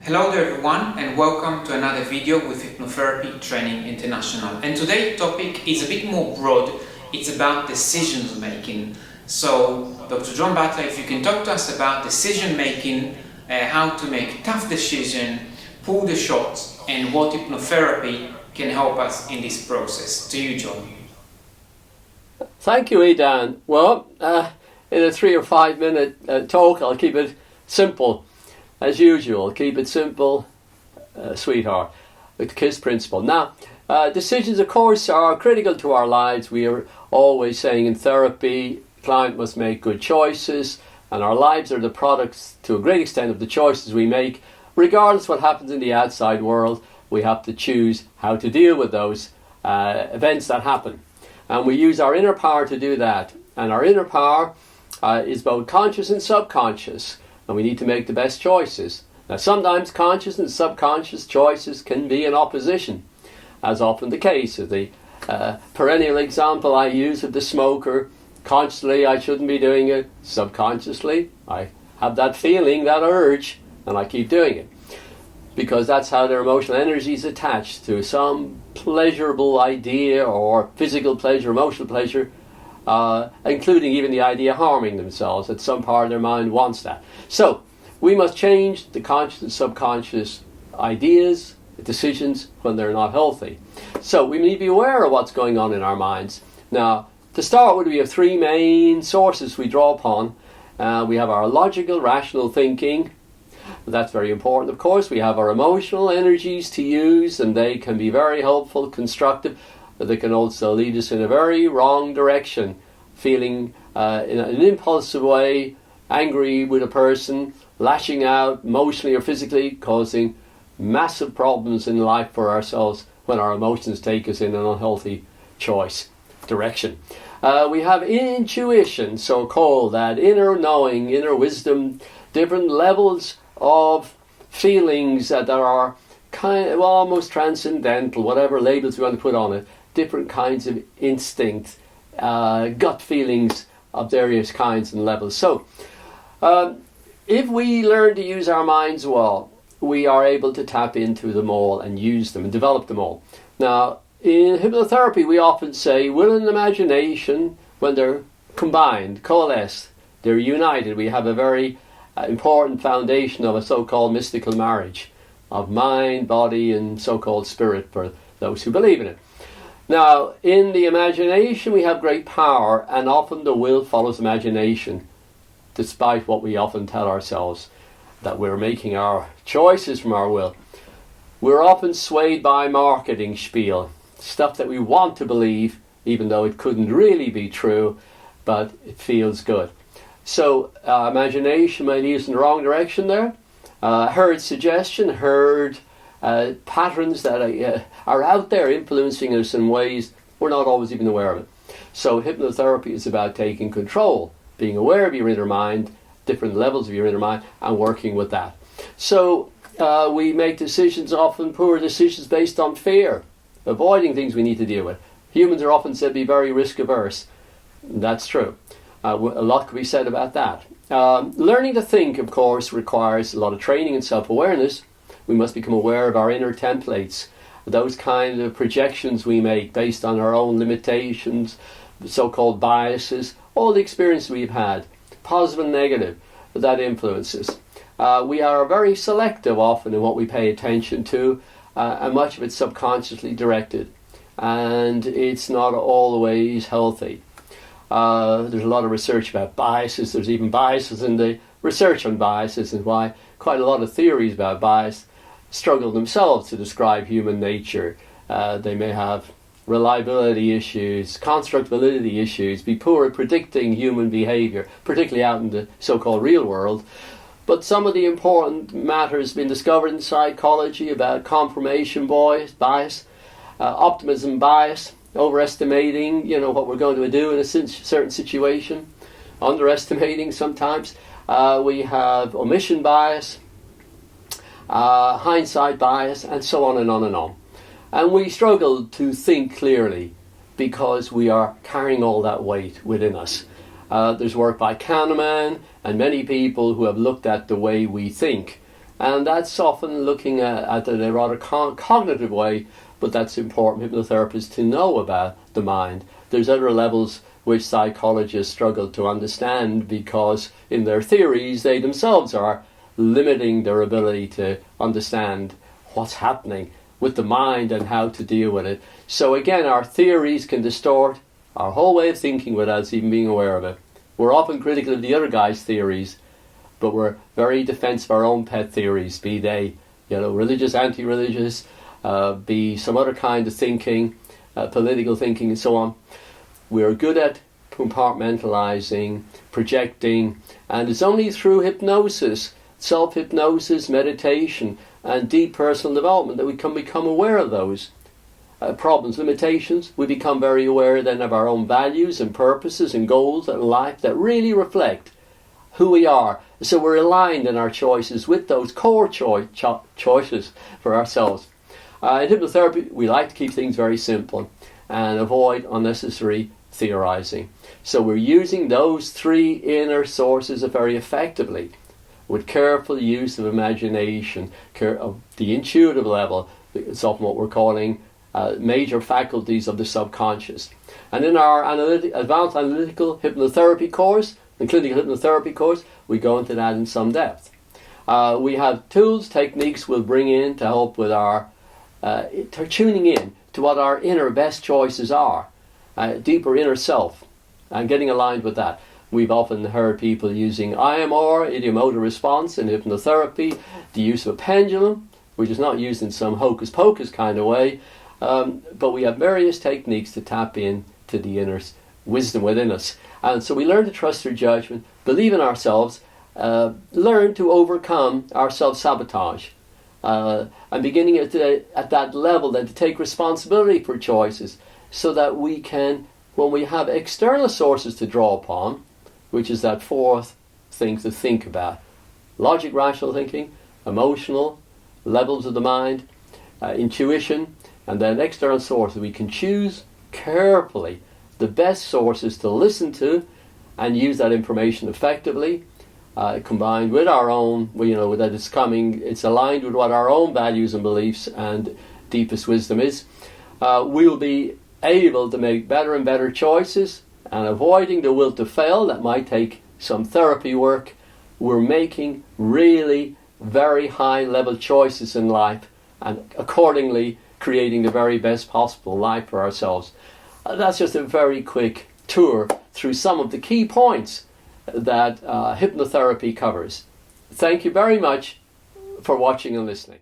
Hello there everyone and welcome to another video with Hypnotherapy Training International. And today's topic is a bit more broad. It's about decisions making. So Dr. John Butler, if you can talk to us about decision making, how to make tough decisions, pull the shots, and what hypnotherapy can help us in this process. To you, John. Thank you, Aidan. Well, in a 3 or 5 minute talk, I'll keep it simple. As usual, keep it simple, sweetheart, with the KISS principle. Now, decisions, of course, are critical to our lives. We are always saying in therapy, client must make good choices, and our lives are the products, to a great extent, of the choices we make. Regardless of what happens in the outside world, we have to choose how to deal with those events that happen. And we use our inner power to do that. And our inner power is both conscious and subconscious. And we need to make the best choices. Now, sometimes conscious and subconscious choices can be in opposition, as often the case. The perennial example I use of the smoker. Consciously, I shouldn't be doing it. Subconsciously, I have that feeling, that urge, and I keep doing it. Because that's how their emotional energy is attached to some pleasurable idea or physical pleasure, emotional pleasure, including even the idea of harming themselves, that some part of their mind wants that. So, we must change the conscious and subconscious ideas, decisions, when they're not healthy. So, we need to be aware of what's going on in our minds. Now, to start with, we have 3 main sources we draw upon. We have our logical, rational thinking. That's very important, of course. We have our emotional energies to use, and they can be very helpful, constructive. They can also lead us in a very wrong direction, feeling in an impulsive way, angry with a person, lashing out emotionally or physically, causing massive problems in life for ourselves when our emotions take us in an unhealthy choice direction. We have intuition, so-called, that inner knowing, inner wisdom, different levels of feelings that are kind of almost transcendental, whatever labels we want to put on it, different kinds of instinct, gut feelings of various kinds and levels. So, if we learn to use our minds well, we are able to tap into them all and use them and develop them all. Now, in hypnotherapy, we often say will and imagination, when they're combined, coalesced, they're united. We have a very important foundation of a so-called mystical marriage of mind, body, and so-called spirit for those who believe in it. Now, in the imagination, we have great power, and often the will follows imagination, despite what we often tell ourselves, that we're making our choices from our will. We're often swayed by marketing spiel, stuff that we want to believe, even though it couldn't really be true, but it feels good. So, imagination may lead us in the wrong direction there. Herd suggestion, herd patterns that are out there influencing us in ways we're not always even aware of it. So hypnotherapy is about taking control, being aware of your inner mind, different levels of your inner mind, and working with that. So we make decisions, often poor decisions, based on fear, avoiding things we need to deal with. Humans are often said to be very risk averse. That's true. A lot could be said about that. Learning to think, of course, requires a lot of training and self-awareness. We must become aware of our inner templates, those kind of projections we make based on our own limitations, so-called biases, all the experience we've had, positive and negative, that influences. We are very selective often in what we pay attention to, and much of it's subconsciously directed, and it's not always healthy. There's a lot of research about biases. There's even biases in the research on biases, and why quite a lot of theories about bias struggle themselves to describe human nature. They may have reliability issues, constructability issues, be poor at predicting human behavior, particularly out in the so-called real world. But some of the important matters been discovered in psychology about confirmation bias, optimism bias, overestimating, what we're going to do in a certain situation, underestimating sometimes. We have omission bias, hindsight bias, and so on and on and on. And we struggle to think clearly because we are carrying all that weight within us. There's work by Kahneman and many people who have looked at the way we think And that's often looking at it in a rather cognitive way, but that's important hypnotherapists to know about the mind. There's other levels which psychologists struggle to understand because in their theories they themselves are limiting their ability to understand what's happening with the mind and how to deal with it. So again, our theories can distort our whole way of thinking without us even being aware of it. We're often critical of the other guy's theories, but we're very defensive of our own pet theories, be they religious, anti-religious, be some other kind of thinking, political thinking and so on. We're good at compartmentalizing, projecting, and it's only through hypnosis, self-hypnosis, meditation, and deep personal development that we can become aware of those problems, limitations. We become very aware then of our own values and purposes and goals in life that really reflect who we are. So we're aligned in our choices with those core choices for ourselves. In hypnotherapy, we like to keep things very simple and avoid unnecessary theorizing. So we're using those three inner sources very effectively with careful use of imagination, of the intuitive level. It's often what we're calling major faculties of the subconscious. And in our advanced analytical hypnotherapy course, and clinical hypnotherapy course, we go into that in some depth. We have tools, techniques we'll bring in to help with our tuning in to what our inner best choices are, deeper inner self, and getting aligned with that. We've often heard people using IMR, ideomotor response, in hypnotherapy, the use of a pendulum, which is not used in some hocus-pocus kind of way, but we have various techniques to tap in to the inner wisdom within us. And so we learn to trust our judgment, believe in ourselves, learn to overcome our self-sabotage, and beginning at that level then to take responsibility for choices so that we can, when we have external sources to draw upon, which is that fourth thing to think about, logic, rational thinking, emotional, levels of the mind, intuition, and then external sources, we can choose carefully the best sources to listen to and use that information effectively, combined with our own, that it's aligned with what our own values and beliefs and deepest wisdom is. We'll be able to make better and better choices, and avoiding the will to fail that might take some therapy work. We're making really very high level choices in life and accordingly creating the very best possible life for ourselves. That's just a very quick tour through some of the key points that hypnotherapy covers. Thank you very much for watching and listening.